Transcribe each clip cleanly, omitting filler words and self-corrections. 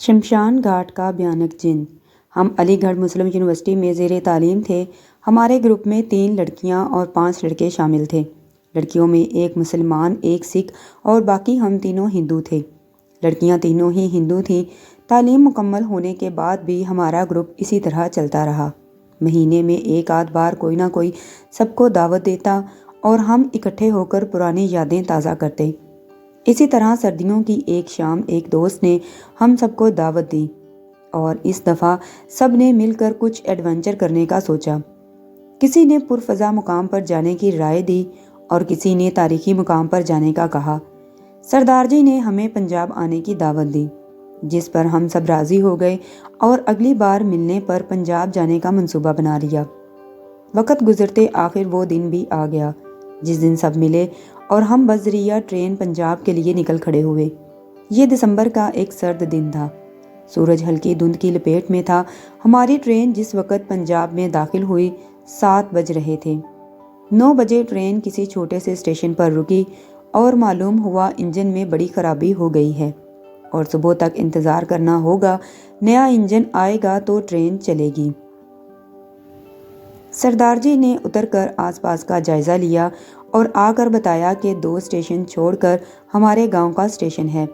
شمشان گھاٹ کا بھیانک جن۔ ہم علی گڑھ مسلم یونیورسٹی میں زیر تعلیم تھے۔ ہمارے گروپ میں 3 لڑکیاں اور 5 لڑکے شامل تھے۔ لڑکیوں میں ایک مسلمان، ایک سکھ اور باقی ہم تینوں ہندو تھے۔ لڑکیاں تینوں ہی ہندو تھیں۔ تعلیم مکمل ہونے کے بعد بھی ہمارا گروپ اسی طرح چلتا رہا۔ مہینے میں ایک آدھ بار کوئی نہ کوئی سب کو دعوت دیتا اور ہم اکٹھے ہو کر پرانی یادیں تازہ کرتے۔ اسی طرح سردیوں کی ایک شام ایک دوست نے ہم سب کو دعوت دی اور اس دفعہ سب نے مل کر کچھ ایڈونچر کرنے کا سوچا۔ کسی نے پرفضا مقام پر جانے کی رائے دی اور کسی نے تاریخی مقام پر جانے کا کہا۔ سردار جی نے ہمیں پنجاب آنے کی دعوت دی، جس پر ہم سب راضی ہو گئے اور اگلی بار ملنے پر پنجاب جانے کا منصوبہ بنا لیا۔ وقت گزرتے آخر وہ دن بھی آ گیا جس دن سب ملے اور ہم بذریعہ ٹرین پنجاب کے لیے نکل کھڑے ہوئے۔ یہ دسمبر کا ایک سرد دن تھا۔ سورج ہلکی دھند کی لپیٹ میں تھا۔ ہماری ٹرین جس وقت پنجاب میں داخل ہوئی 7 بج رہے تھے۔ 9 بجے ٹرین کسی چھوٹے سے اسٹیشن پر رکی اور معلوم ہوا انجن میں بڑی خرابی ہو گئی ہے اور صبح تک انتظار کرنا ہوگا، نیا انجن آئے گا تو ٹرین چلے گی۔ سردار جی نے اتر کر آس پاس کا جائزہ لیا اور آ کر بتایا کہ 2 اسٹیشن چھوڑ کر ہمارے گاؤں کا اسٹیشن ہے۔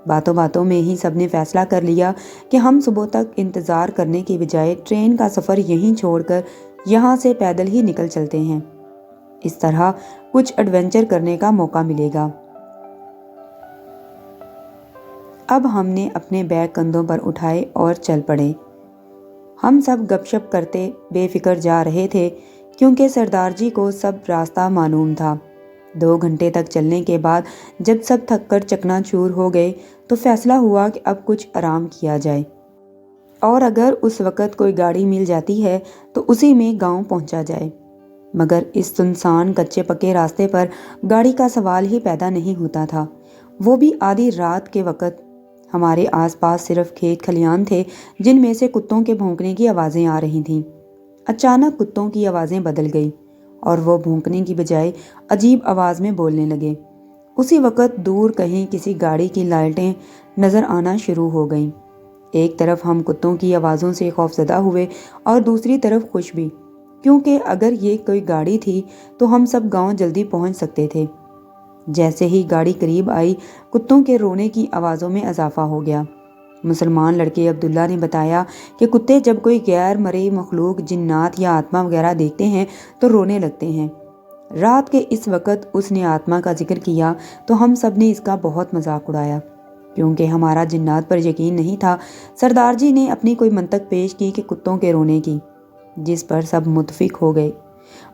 باتوں باتوں میں ہی سب نے فیصلہ کر لیا کہ ہم صبح تک انتظار کرنے کی بجائے ٹرین کا سفر یہیں چھوڑ کر یہاں سے پیدل ہی نکل چلتے ہیں۔ اس طرح کچھ ایڈونچر کرنے کا موقع ملے گا۔ اب ہم نے اپنے بیگ کندھوں پر اٹھائے اور چل پڑے۔ ہم سب گپ شپ کرتے بے فکر جا رہے تھے کیونکہ سردار جی کو سب راستہ معلوم تھا۔ 2 گھنٹے تک چلنے کے بعد جب سب تھک کر چکنا چور ہو گئے تو فیصلہ ہوا کہ اب کچھ آرام کیا جائے اور اگر اس وقت کوئی گاڑی مل جاتی ہے تو اسی میں گاؤں پہنچا جائے، مگر اس سنسان کچے پکے راستے پر گاڑی کا سوال ہی پیدا نہیں ہوتا تھا، وہ بھی آدھی رات کے وقت۔ ہمارے آس پاس صرف کھیت کھلیان تھے جن میں سے کتوں کے بھونکنے کی آوازیں آ رہی تھیں۔ اچانک کتوں کی آوازیں بدل گئی اور وہ بھونکنے کی بجائے عجیب آواز میں بولنے لگے۔ اسی وقت دور کہیں کسی گاڑی کی لائٹیں نظر آنا شروع ہو گئیں۔ ایک طرف ہم کتوں کی آوازوں سے خوفزدہ ہوئے اور دوسری طرف خوش بھی، کیونکہ اگر یہ کوئی گاڑی تھی تو ہم سب گاؤں جلدی پہنچ سکتے تھے۔ جیسے ہی گاڑی قریب آئی کتوں کے رونے کی آوازوں میں اضافہ ہو گیا۔ مسلمان لڑکے عبداللہ نے بتایا کہ کتے جب کوئی غیر مرئی مخلوق جنات یا آتما وغیرہ دیکھتے ہیں تو رونے لگتے ہیں۔ رات کے اس وقت اس نے آتما کا ذکر کیا تو ہم سب نے اس کا بہت مذاق اڑایا کیونکہ ہمارا جنات پر یقین نہیں تھا۔ سردار جی نے اپنی کوئی منطق پیش کی کہ کتوں کے رونے کی، جس پر سب متفق ہو گئے،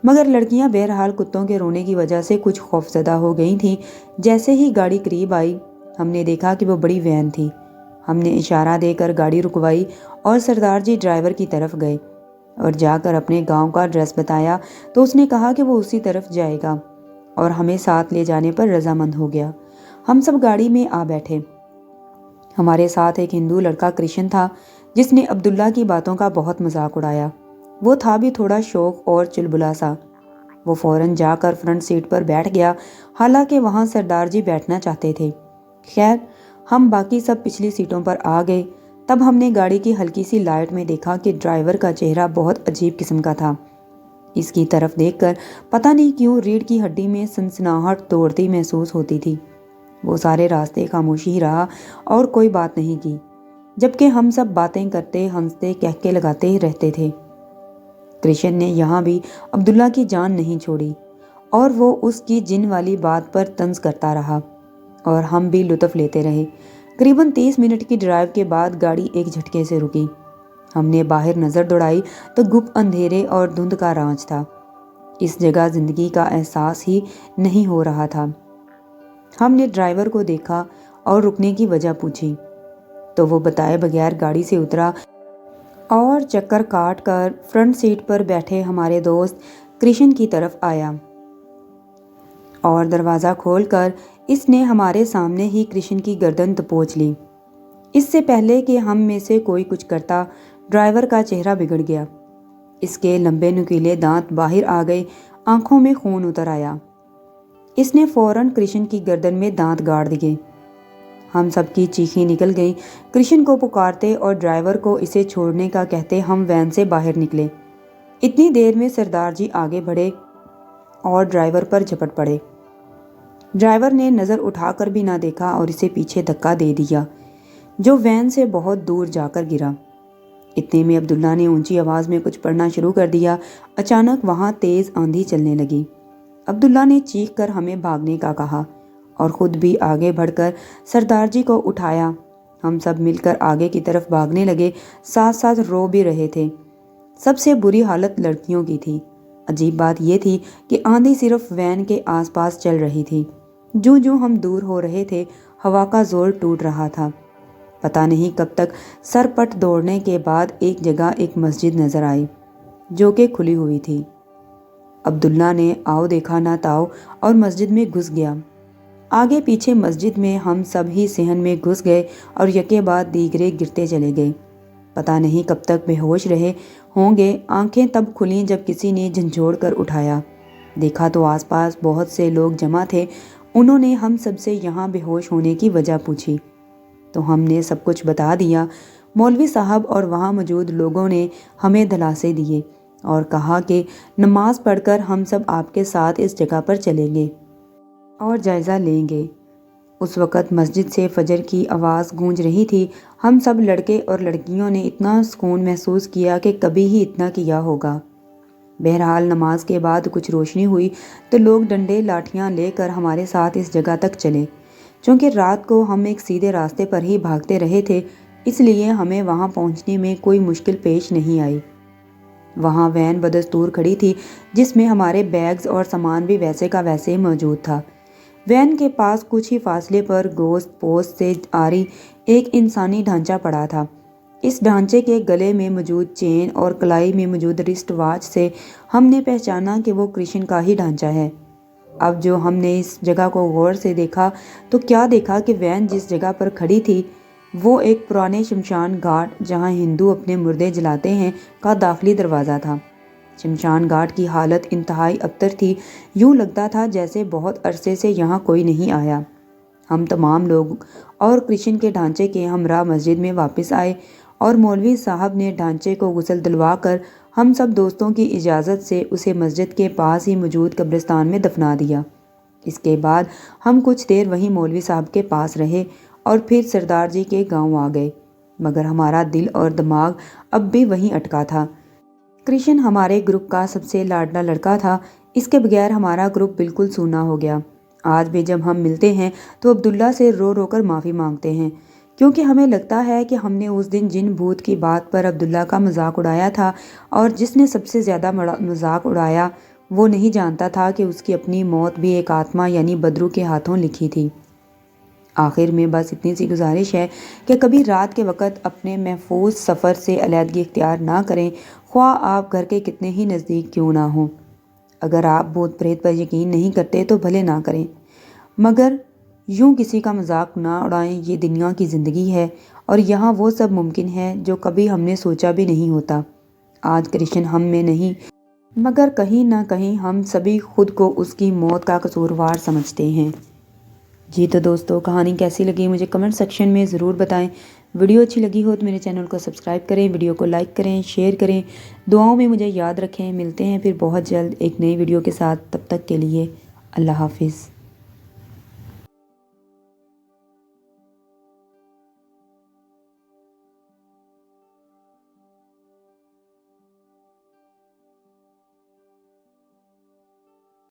مگر لڑکیاں بہرحال کتوں کے رونے کی وجہ سے کچھ خوفزدہ ہو گئی تھیں۔ جیسے ہی گاڑی قریب آئی ہم نے دیکھا کہ وہ بڑی وین تھی۔ ہم نے اشارہ دے کر گاڑی رکوائی اور سردار جی ڈرائیور کی طرف گئے اور جا کر اپنے گاؤں کا ایڈریس بتایا تو اس نے کہا کہ وہ اسی طرف جائے گا اور ہمیں ساتھ لے جانے پر رضامند ہو گیا۔ ہم سب گاڑی میں آ بیٹھے۔ ہمارے ساتھ ایک ہندو لڑکا کرشن تھا جس نے عبداللہ کی باتوں کا بہت مذاق اڑایا۔ وہ تھا بھی تھوڑا شوخ اور چلبلا سا۔ وہ فوراً جا کر فرنٹ سیٹ پر بیٹھ گیا، حالانکہ وہاں سردار جی بیٹھنا چاہتے تھے۔ خیر، ہم باقی سب پچھلی سیٹوں پر آ گئے۔ تب ہم نے گاڑی کی ہلکی سی لائٹ میں دیکھا کہ ڈرائیور کا چہرہ بہت عجیب قسم کا تھا۔ اس کی طرف دیکھ کر پتہ نہیں کیوں ریڑھ کی ہڈی میں سنسناہٹ توڑتی محسوس ہوتی تھی۔ وہ سارے راستے خاموشی ہی رہا اور کوئی بات نہیں کی، جبکہ ہم سب باتیں کرتے ہنستے کہکے لگاتے ہی رہتے تھے۔ کرشن نے یہاں بھی عبداللہ کی جان نہیں چھوڑی اور وہ اس کی جن والی بات پر طنز کرتا رہا اور ہم بھی لطف لیتے رہے۔ قریباً 30 منٹ کی ڈرائیو کے بعد گاڑی ایک جھٹکے سے رکی۔ ہم نے باہر نظر دوڑائی تو گپ اندھیرے اور دھند کا رانچ تھا۔ اس جگہ زندگی کا احساس ہی نہیں ہو رہا تھا۔ ہم نے ڈرائیور کو دیکھا اور رکنے کی وجہ پوچھی تو وہ بتائے بغیر گاڑی سے اترا اور چکر کاٹ کر فرنٹ سیٹ پر بیٹھے ہمارے دوست کرشن کی طرف آیا اور دروازہ کھول کر اس نے ہمارے سامنے ہی کرشن کی گردن دبوچ لی۔ اس سے پہلے کہ ہم میں سے کوئی کچھ کرتا، ڈرائیور کا چہرہ بگڑ گیا۔ اس کے لمبے نکیلے دانت باہر آ گئے، آنکھوں میں خون اتر آیا۔ اس نے فوراً کرشن کی گردن میں دانت گاڑ دیے۔ ہم سب کی چیخیں نکل گئیں۔ کرشن کو پکارتے اور ڈرائیور کو اسے چھوڑنے کا کہتے ہم وین سے باہر نکلے۔ اتنی دیر میں سردار جی آگے بڑھے اور ڈرائیور پر جھپٹ پڑے۔ ڈرائیور نے نظر اٹھا کر بھی نہ دیکھا اور اسے پیچھے دھکا دے دیا جو وین سے بہت دور جا کر گرا۔ اتنے میں عبداللہ نے اونچی آواز میں کچھ پڑھنا شروع کر دیا۔ اچانک وہاں تیز آندھی چلنے لگی۔ عبداللہ نے چیخ کر ہمیں بھاگنے کا کہا اور خود بھی آگے بڑھ کر سردار جی کو اٹھایا۔ ہم سب مل کر آگے کی طرف بھاگنے لگے، ساتھ ساتھ رو بھی رہے تھے۔ سب سے بری حالت لڑکیوں کی تھی۔ عجیب بات یہ تھی کہ آندھی صرف وین کے آس پاس چل رہی تھی۔ جوں جوں ہم دور ہو رہے تھے ہوا کا زور ٹوٹ رہا تھا۔ پتہ نہیں کب تک سر پٹ دوڑنے کے بعد ایک جگہ ایک مسجد نظر آئی جو کہ کھلی ہوئی تھی۔ عبداللہ نے آؤ دیکھا نہ تاؤ اور مسجد میں گھس گیا۔ آگے پیچھے مسجد میں ہم سب ہی صحن میں گھس گئے اور یکے بعد دیگرے گرتے چلے گئے۔ پتہ نہیں کب تک بے ہوش رہے ہوں گے۔ آنکھیں تب کھلیں جب کسی نے جھنجھوڑ کر اٹھایا۔ دیکھا تو آس پاس بہت سے لوگ جمع تھے۔ انہوں نے ہم سب سے یہاں بے ہوش ہونے کی وجہ پوچھی تو ہم نے سب کچھ بتا دیا۔ مولوی صاحب اور وہاں موجود لوگوں نے ہمیں دلاسے دیے اور کہا کہ نماز پڑھ کر ہم سب آپ کے ساتھ اس جگہ پر چلیں گے اور جائزہ لیں گے۔ اس وقت مسجد سے فجر کی آواز گونج رہی تھی۔ ہم سب لڑکے اور لڑکیوں نے اتنا سکون محسوس کیا کہ کبھی ہی اتنا کیا ہوگا۔ بہرحال نماز کے بعد کچھ روشنی ہوئی تو لوگ ڈنڈے لاٹھیاں لے کر ہمارے ساتھ اس جگہ تک چلے۔ چونکہ رات کو ہم ایک سیدھے راستے پر ہی بھاگتے رہے تھے اس لیے ہمیں وہاں پہنچنے میں کوئی مشکل پیش نہیں آئی۔ وہاں وین بدستور کھڑی تھی جس میں ہمارے بیگز اور سامان بھی ویسے کا ویسے موجود تھا۔ وین کے پاس کچھ ہی فاصلے پر گوشت پوست سے آری ایک انسانی ڈھانچہ پڑا تھا۔ اس ڈھانچے کے گلے میں موجود چین اور کلائی میں موجود رسٹ واچ سے ہم نے پہچانا کہ وہ کرشن کا ہی ڈھانچہ ہے۔ اب جو ہم نے اس جگہ کو غور سے دیکھا تو کیا دیکھا کہ وین جس جگہ پر کھڑی تھی وہ ایک پرانے شمشان گھاٹ جہاں ہندو اپنے مردے جلاتے ہیں کا داخلی دروازہ تھا۔ شمشان گھاٹ کی حالت انتہائی ابتر تھی۔ یوں لگتا تھا جیسے بہت عرصے سے یہاں کوئی نہیں آیا۔ ہم تمام لوگ اور کرشن کے ڈھانچے کے ہمراہ مسجد میں واپس آئے اور مولوی صاحب نے ڈھانچے کو غسل دلوا کر ہم سب دوستوں کی اجازت سے اسے مسجد کے پاس ہی موجود قبرستان میں دفنا دیا۔ اس کے بعد ہم کچھ دیر وہیں مولوی صاحب کے پاس رہے اور پھر سردار جی کے گاؤں آ گئے، مگر ہمارا دل اور دماغ اب بھی وہیں اٹکا تھا۔ کرشن ہمارے گروپ کا سب سے لاڈلا لڑکا تھا۔ اس کے بغیر ہمارا گروپ بالکل سونا ہو گیا۔ آج بھی جب ہم ملتے ہیں تو عبداللہ سے رو رو کر معافی مانگتے ہیں کیونکہ ہمیں لگتا ہے کہ ہم نے اس دن جن بھوت کی بات پر عبداللہ کا مذاق اڑایا تھا اور جس نے سب سے زیادہ مذاق اڑایا وہ نہیں جانتا تھا کہ اس کی اپنی موت بھی ایک آتما یعنی بدرو کے ہاتھوں لکھی تھی۔ آخر میں بس اتنی سی گزارش ہے کہ کبھی رات کے وقت اپنے محفوظ سفر سے علیحدگی اختیار نہ کریں، خواہ آپ گھر کے کتنے ہی نزدیک کیوں نہ ہوں۔ اگر آپ بھوت پریت پر یقین نہیں کرتے تو بھلے نہ کریں، مگر یوں کسی کا مذاق نہ اڑائیں۔ یہ دنیا کی زندگی ہے اور یہاں وہ سب ممکن ہے جو کبھی ہم نے سوچا بھی نہیں ہوتا۔ آج کرشن ہم میں نہیں مگر کہیں نہ کہیں ہم سبھی خود کو اس کی موت کا قصوروار سمجھتے ہیں۔ جی تو دوستو، کہانی کیسی لگی مجھے کمنٹ سیکشن میں ضرور بتائیں۔ ویڈیو اچھی لگی ہو تو میرے چینل کو سبسکرائب کریں، ویڈیو کو لائک کریں، شیئر کریں، دعاؤں میں مجھے یاد رکھیں۔ ملتے ہیں پھر بہت جلد ایک نئی ویڈیو کے ساتھ، تب تک کے لیے اللہ حافظ۔